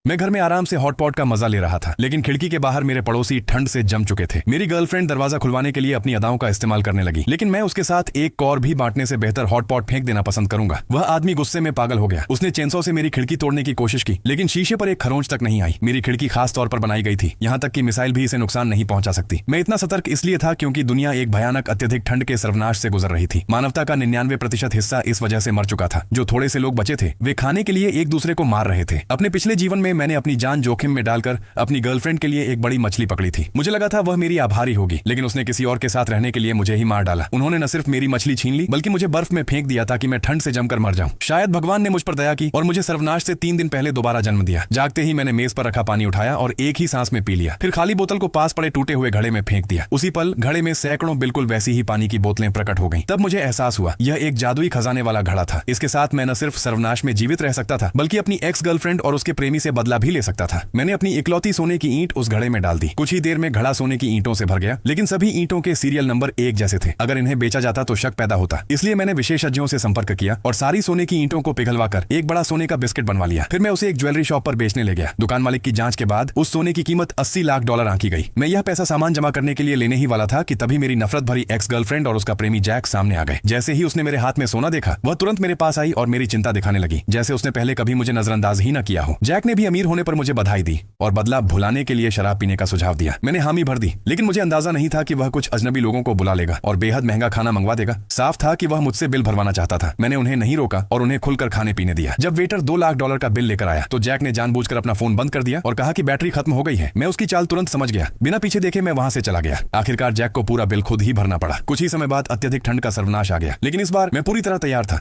मैं घर में आराम से हॉटपॉट का मजा ले रहा था, लेकिन खिड़की के बाहर मेरे पड़ोसी ठंड से जम चुके थे। मेरी गर्लफ्रेंड दरवाजा खुलवाने के लिए अपनी अदाओं का इस्तेमाल करने लगी, लेकिन मैं उसके साथ एक कौर भी बांटने से बेहतर हॉटपॉट फेंक देना पसंद करूंगा। वह आदमी गुस्से में पागल हो गया। उसने चेंसॉ से मेरी खिड़की तोड़ने की कोशिश की, लेकिन शीशे पर एक खरोंच तक नहीं आई। मेरी खिड़की खास तौर पर बनाई गई थी, यहाँ तक कि मिसाइल भी इसे नुकसान नहीं पहुंचा सकती। मैं इतना सतर्क इसलिए था क्योंकि दुनिया एक भयानक अत्यधिक ठंड के सर्वनाश से गुजर रही थी। मानवता का 99% हिस्सा इस वजह से मर चुका था। जो थोड़े से लोग बचे थे वे खाने के लिए एक दूसरे को मार रहे थे। अपने पिछले जीवन में मैंने अपनी जान जोखिम में डालकर अपनी गर्लफ्रेंड के लिए एक बड़ी मछली पकड़ी थी। मुझे लगा था वह मेरी आभारी होगी, लेकिन उसने किसी और के साथ रहने के लिए मुझे ही मार डाला। उन्होंने न सिर्फ मेरी मछली छीन ली, बल्कि मुझे बर्फ में फेंक दिया ताकि मैं ठंड से जमकर मर जाऊं। शायद भगवान ने मुझ पर दया की और मुझे सर्वनाश से 3 दिन पहले दोबारा जन्म दिया। जागते ही मैंने मेज पर रखा पानी उठाया और एक ही सांस में पी लिया। फिर खाली बोतल को पास पड़े टूटे हुए घड़े में फेंक दिया। उसी पल घड़े में सैकड़ों बिल्कुल वैसी ही पानी की बोतलें प्रकट हो गईं। तब मुझे एहसास हुआ यह एक जादुई खजाने वाला घड़ा था। इसके साथ मैं न सिर्फ सर्वनाश में जीवित रह सकता था, बल्कि अपनी एक्स गर्लफ्रेंड और उसके प्रेमी से बदला भी ले सकता था। मैंने अपनी इकलौती सोने की ईंट उस घड़े में डाल दी। कुछ ही देर में घड़ा सोने की ईंटों से भर गया, लेकिन सभी ईंटों के सीरियल नंबर एक जैसे थे। अगर इन्हें बेचा जाता तो शक पैदा होता, इसलिए मैंने विशेषज्ञों से संपर्क किया और सारी सोने की ईंटों को पिघलवाकर एक बड़ा सोने का बिस्किट बनवा लिया। फिर मैं उसे एक ज्वेलरी शॉप पर बेचने ले गया। दुकान मालिक की जांच के बाद उस सोने की कीमत $80 लाख आंकी गई। मैं यह पैसा सामान जमा करने के लिए लेने ही वाला था कि तभी मेरी नफरत भरी एक्स गर्लफ्रेंड और उसका प्रेमी जैक सामने आ गए। जैसे ही उसने मेरे हाथ में सोना देखा, वह तुरंत मेरे पास आई और मेरी चिंता दिखाने लगी, जैसे उसने पहले कभी मुझे नजरअंदाज ही न किया हो। जैक ने भी अमीर होने पर मुझे बधाई दी और बदला भुलाने के लिए शराब पीने का सुझाव दिया। मैंने हामी भर दी, लेकिन मुझे अंदाजा नहीं था कि वह कुछ अजनबी लोगों को बुला लेगा और बेहद महंगा खाना मंगवा देगा। साफ था कि वह मुझसे बिल भरवाना चाहता था। मैंने उन्हें नहीं रोका और उन्हें खुलकर खाने पीने दिया। जब वेटर $2 लाख का बिल लेकर आया तो जैक ने जानबूझकर अपना फोन बंद कर दिया और कहा कि बैटरी खत्म हो गई है। मैं उसकी चाल तुरंत समझ गया। बिना पीछे देखे मैं वहां से चला गया। आखिरकार जैक को पूरा बिल खुद ही भरना पड़ा। कुछ ही समय बाद अत्यधिक ठंड का सर्वनाश आ गया, लेकिन इस बार मैं पूरी तरह तैयार था।